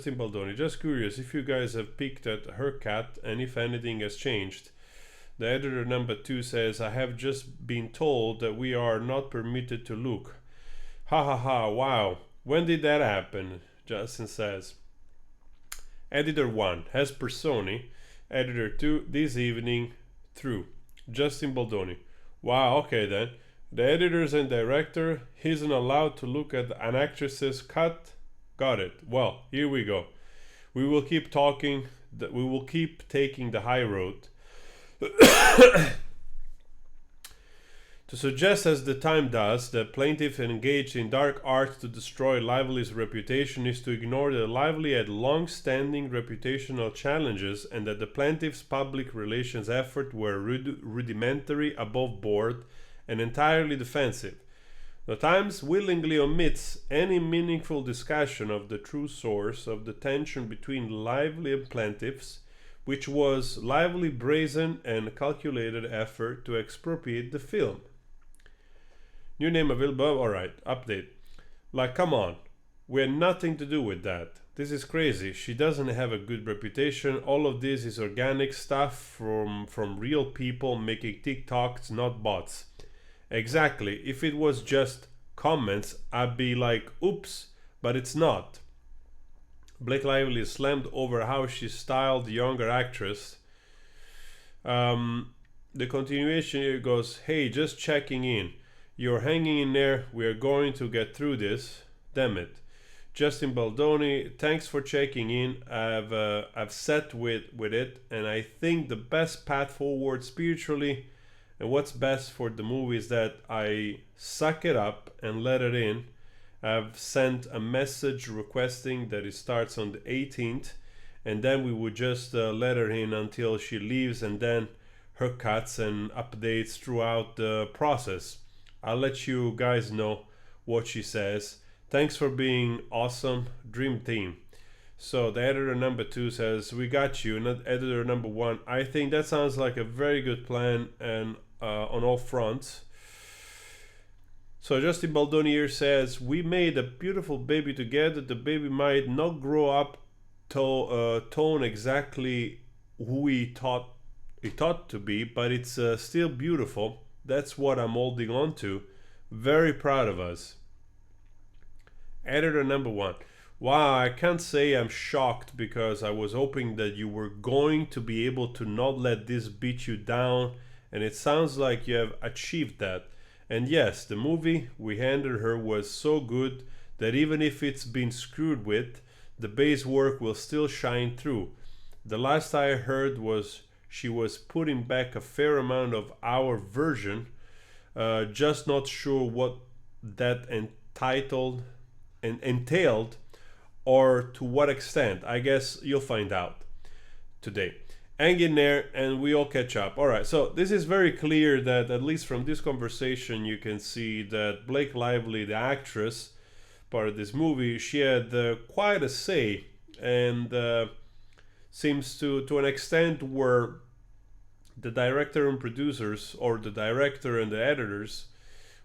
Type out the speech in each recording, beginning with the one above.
Baldoni, just curious if you guys have peeked at her cat and if anything has changed. The editor number 2 says, I have just been told that we are not permitted to look. Ha ha ha, wow. When did that happen? Justin says. Editor 1 has Personi. Editor 2 this evening through. Justin Baldoni. Wow, okay then. The editors and director isn't allowed to look at an actress's cut. Got it. Well, here we go. We will keep talking. We will keep taking the high road. To suggest, as the time does, that plaintiff engaged in dark arts to destroy Lively's reputation is to ignore that Lively had long-standing reputational challenges and that the plaintiff's public relations efforts were rudimentary, above board, and entirely defensive. The Times willingly omits any meaningful discussion of the true source of the tension between Lively and plaintiffs, which was Lively brazen and calculated effort to expropriate the film. New name available. Alright, update. Like, come on. We had nothing to do with that. This is crazy. She doesn't have a good reputation. All of this is organic stuff from real people making TikToks, not bots. Exactly. If it was just comments, I'd be like, oops, but it's not. Blake Lively slammed over how she styled the younger actress. The continuation here goes, hey, just checking in. You're hanging in there. We are going to get through this. Damn it. Justin Baldoni, thanks for checking in. I've sat with it, and I think the best path forward spiritually and what's best for the movie is that I suck it up and let it in. I've sent a message requesting that it starts on the 18th, and then we would just let her in until she leaves, and then her cuts and updates throughout the process. I'll let you guys know what she says. Thanks for being awesome. Dream team. So the editor number 2 says, we got you. Not editor number 1. I think that sounds like a very good plan and on all fronts. So Justin Baldoni here says, we made a beautiful baby together. The baby might not grow up to tone exactly who he thought to be, but it's still beautiful. That's what I'm holding on to. Very proud of us. Editor number 1. Wow, I can't say I'm shocked because I was hoping that you were going to be able to not let this beat you down, and it sounds like you have achieved that. And yes, the movie we handed her was so good that even if it's been screwed with, the base work will still shine through. The last I heard was she was putting back a fair amount of our version, just not sure what that entailed or to what extent. I guess you'll find out today. Hang in there and we all catch up. Alright, so this is very clear that at least from this conversation you can see that Blake Lively, the actress, part of this movie, she had quite a say, and seems to an extent where the director and producers, or the director and the editors,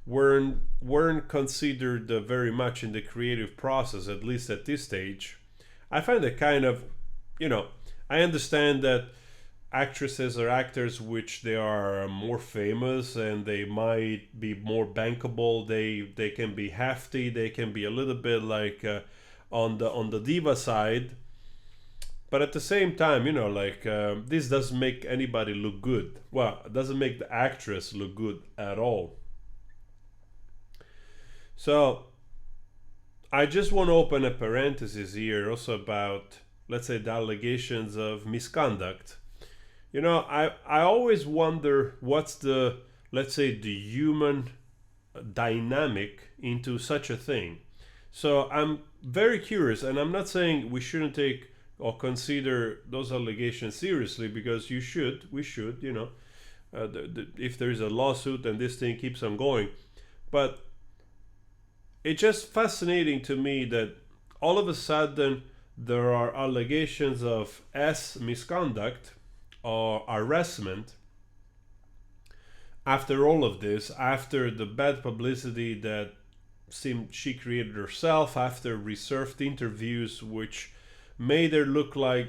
weren't considered very much in the creative process, at least at this stage. I find it kind of, I understand that actresses or actors which they are more famous and they might be more bankable, they can be hefty, they can be a little bit like on the diva side, but at the same time, this doesn't make anybody look good. Well, it doesn't make the actress look good at all. So I just want to open a parenthesis here also about, let's say, the allegations of misconduct. I always wonder what's the, let's say, the human dynamic into such a thing. So I'm very curious, and I'm not saying we shouldn't take or consider those allegations seriously, because we should, if there is a lawsuit and this thing keeps on going. But it's just fascinating to me that all of a sudden there are allegations of misconduct or harassment after all of this, after the bad publicity that seemed she created herself, after reserved interviews which made her look like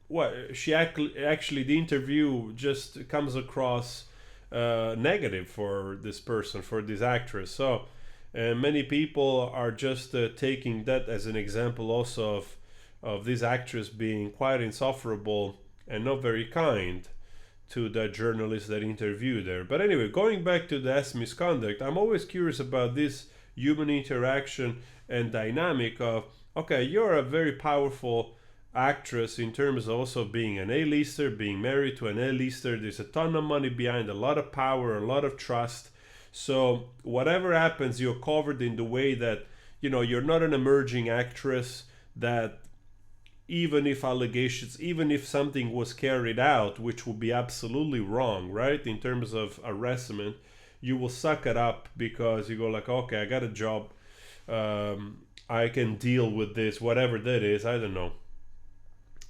what she actually the interview just comes across negative for this person, for this actress. So many people are just taking that as an example also of this actress being quite insufferable and not very kind to the journalist that interviewed her. But anyway, going back to the S misconduct, I'm always curious about this human interaction and dynamic of, okay, you're a very powerful actress in terms of also being an A-lister, being married to an A-lister. There's a ton of money behind, a lot of power, a lot of trust. So whatever happens, you're covered in the way that, you know, you're not an emerging actress that even if allegations, even if something was carried out, which would be absolutely wrong, right, in terms of harassment, you will suck it up because you go like, okay, I got a job, I can deal with this, whatever that is. I don't know.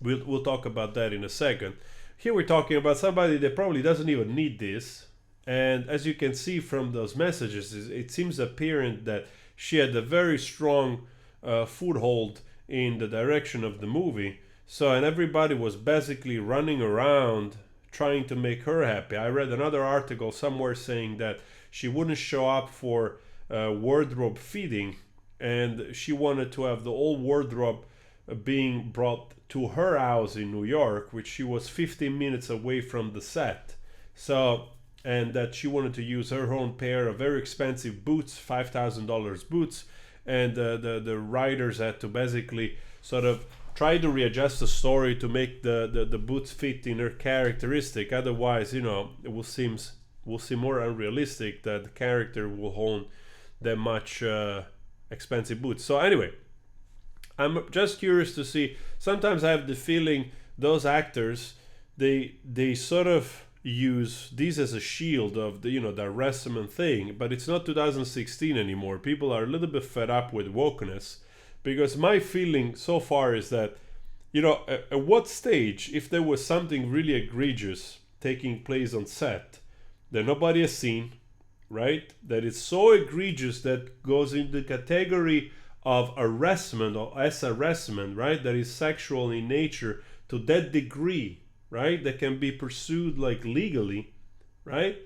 We'll talk about that in a second. Here we're talking about somebody that probably doesn't even need this. And as you can see from those messages, it seems apparent that she had a very strong foothold in the direction of the movie. So, and everybody was basically running around trying to make her happy. I read another article somewhere saying that she wouldn't show up for wardrobe fitting, and she wanted to have the whole wardrobe being brought to her house in New York, which she was 15 minutes away from the set. So, and that she wanted to use her own pair of very expensive boots, $5,000 boots, and the writers had to basically sort of try to readjust the story to make the boots fit in her characteristic. Otherwise, you know, it will seem more unrealistic that the character will own that much expensive boots. So anyway, I'm just curious to see. Sometimes I have the feeling those actors, they sort of use these as a shield of the, you know, the harassment thing, but it's not 2016 anymore. People are a little bit fed up with wokeness, because my feeling so far is that, you know, at what stage, if there was something really egregious taking place on set that nobody has seen, right, that is so egregious that goes in the category of harassment or as harassment, right, that is sexual in nature to that degree, right, that can be pursued like legally, right?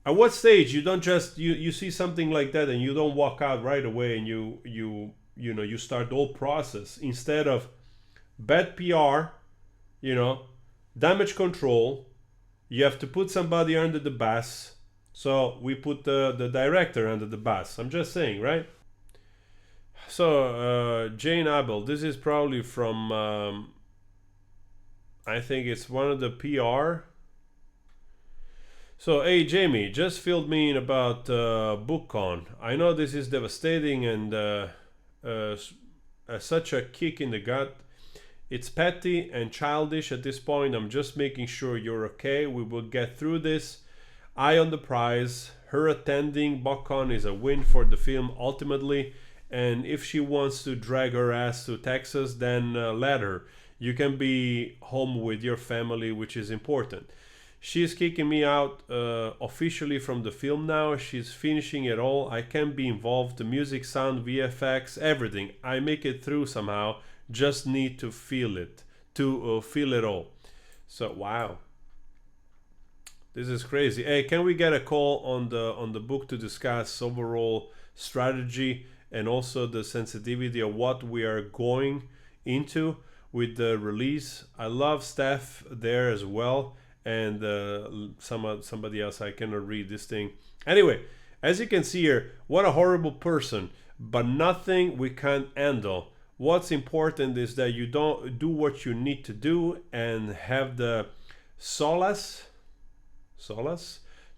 At what stage you don't just you see something like that and you don't walk out right away and you start the whole process instead of bad PR, you know, damage control. You have to put somebody under the bus, so we put the director under the bus. I'm just saying, right? So Jane Abel, this is probably from I think it's one of the PR. So, hey Jamie, just filled me in about BookCon. I know this is devastating and such a kick in the gut. It's petty and childish at this point. I'm just making sure you're okay. We will get through this. Eye on the prize. Her attending BookCon is a win for the film ultimately. And if she wants to drag her ass to Texas, then let her. You can be home with your family, which is important. She's kicking me out officially from the film now. She's finishing it all. I can be involved. The music, sound, VFX, everything. I make it through somehow. Just need to feel it. To feel it all. So, wow. This is crazy. Hey, can we get a call on the book to discuss overall strategy and also the sensitivity of what we are going into with the release? I love Steph there as well, and somebody else. I cannot read this thing. Anyway, as you can see here, what a horrible person, but nothing we can't handle. What's important is that you don't do what you need to do and have the solace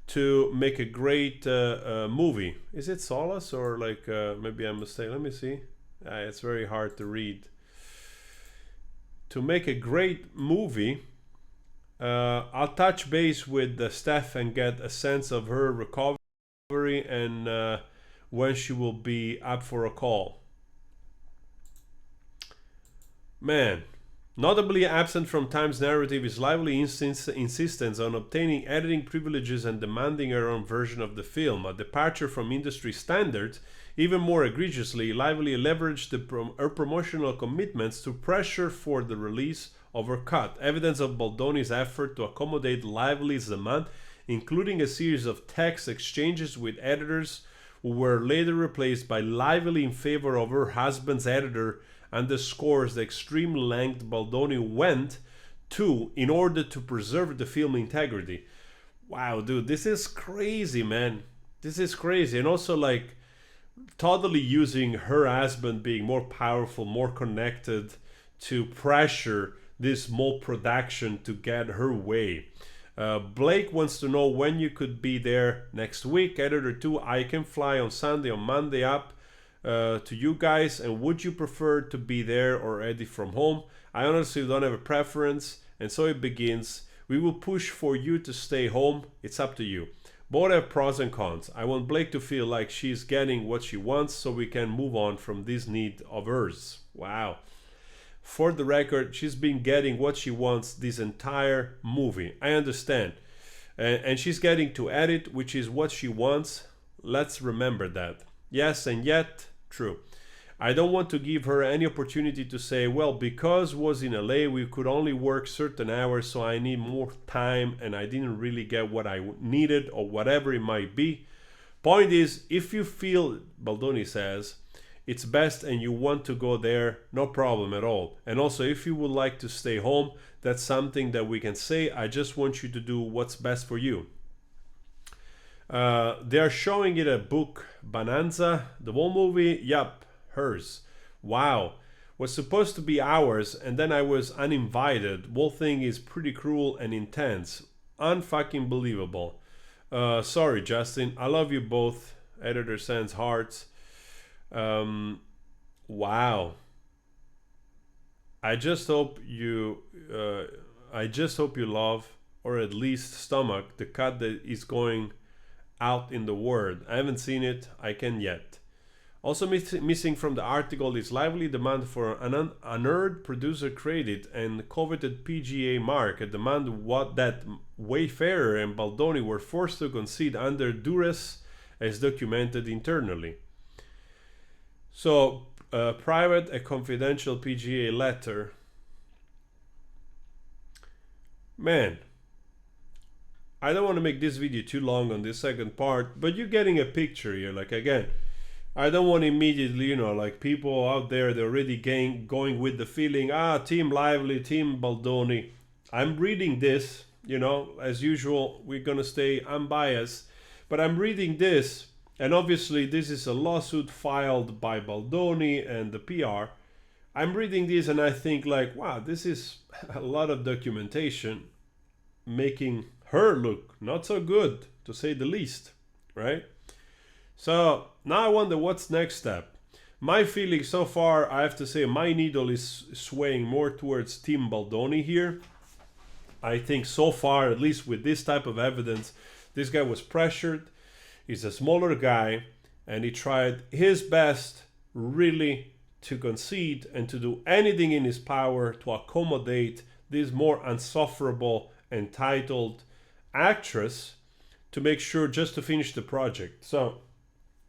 to make a great movie. Is it solace or like maybe I'm mistaken? Let me see. It's very hard to read. To make a great movie, I'll touch base with Steph and get a sense of her recovery and when she will be up for a call. Man, Notably absent from Time's narrative is Lively insistence on obtaining editing privileges and demanding her own version of the film, a departure from industry standards. Even more egregiously, Lively leveraged her promotional commitments to pressure for the release of her cut, evidence of Baldoni's effort to accommodate Lively's demand, including a series of text exchanges with editors who were later replaced by Lively in favor of her husband's editor, underscores the extreme length Baldoni went to in order to preserve the film integrity. Wow, dude, this is crazy, man. This is crazy. And also, like, totally using her husband being more powerful, more connected to pressure this small production to get her way. Blake wants to know when you could be there next week. Editor 2, I can fly on Sunday, on Monday up to you guys. And would you prefer to be there or edit from home? I honestly don't have a preference. And so it begins. We will push for you to stay home. It's up to you. Both have pros and cons. I want Blake to feel like she's getting what she wants so we can move on from this need of hers. Wow. For the record, she's been getting what she wants this entire movie. I understand. And she's getting to edit, which is what she wants. Let's remember that. Yes, and yet, true. I don't want to give her any opportunity to say, well, because was in LA, we could only work certain hours, so I need more time and I didn't really get what I needed or whatever it might be. Point is, if you feel, Baldoni says, it's best and you want to go there, no problem at all. And also, if you would like to stay home, that's something that we can say. I just want you to do what's best for you. They are showing it a book, Bonanza, the whole movie. Yup, hers. Wow. Was supposed to be ours, and then I was uninvited. Whole thing is pretty cruel and intense. Unfucking believable. Sorry, Justin. I love you both. Editor sends hearts. Wow. I just hope you love, or at least stomach, the cut that is going out in the world. I haven't seen it. I can yet. Also missing from the article is lively demand for an unearned producer credit and coveted PGA mark, a demand what that Wayfarer and Baldoni were forced to concede under duress, as documented internally. So, private and confidential PGA letter. Man, I don't want to make this video too long on this second part, but you're getting a picture here. Like, again, I don't want immediately, like people out there, they're already going with the feeling, Team Lively, Team Baldoni. I'm reading this, as usual, we're going to stay unbiased, but I'm reading this. And obviously, this is a lawsuit filed by Baldoni and the PR. I'm reading this and I think like, wow, this is a lot of documentation making her look not so good, to say the least, right? So now I wonder what's next step. My feeling so far, I have to say, my needle is swaying more towards Team Baldoni here. I think so far, at least with this type of evidence, this guy was pressured. He's a smaller guy, and he tried his best really to concede and to do anything in his power to accommodate this more unsufferable, entitled actress to make sure just to finish the project. So